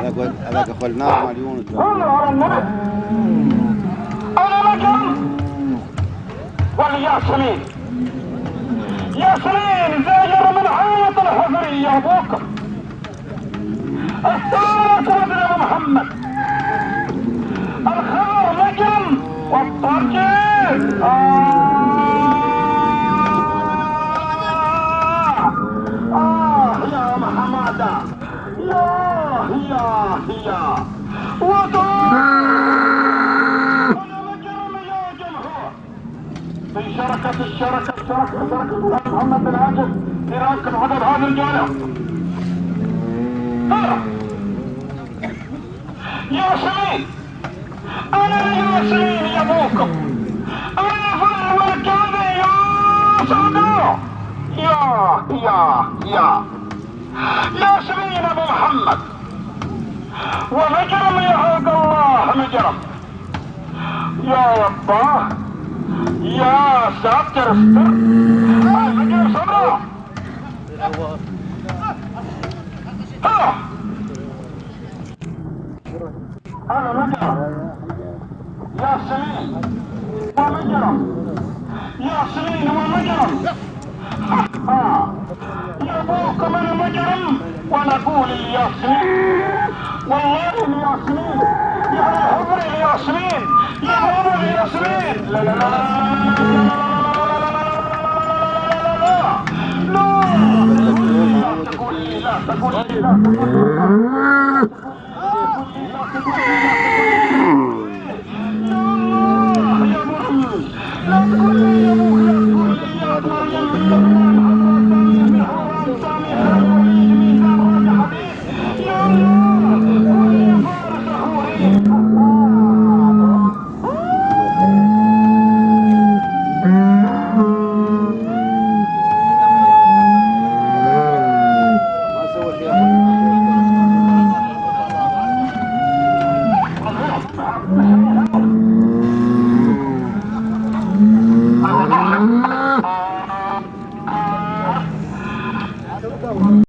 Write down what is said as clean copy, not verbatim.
هذاك خلناه مال يونس. انا نجم والياسمين. ياسمين زاجر من حيط الحفري يا ابوكم. الثالث ولد ابو محمد. الخضر نجم والطرجل يا محمد يا ودور في شركة محمد بن عاجل في راكب عدد هذا الجانب. ياسمين انا ياسمين يا ابوكم. انا فل والكاذب يا صدوق يا ياسمين ابو محمد ومجرم يعوق الله مجرم يا يبا يا ساتر استر. مجرم صدوق انا مجرم ياسمين ومجرم ياسمين ومجرم. يا ابوكم انا مجرم وانا اقول الياسمين والله الياسمين يا حضر الياسمين يا حضر الياسمين. لا لا لا لا تقول لي لا تقول لي لا تقول لي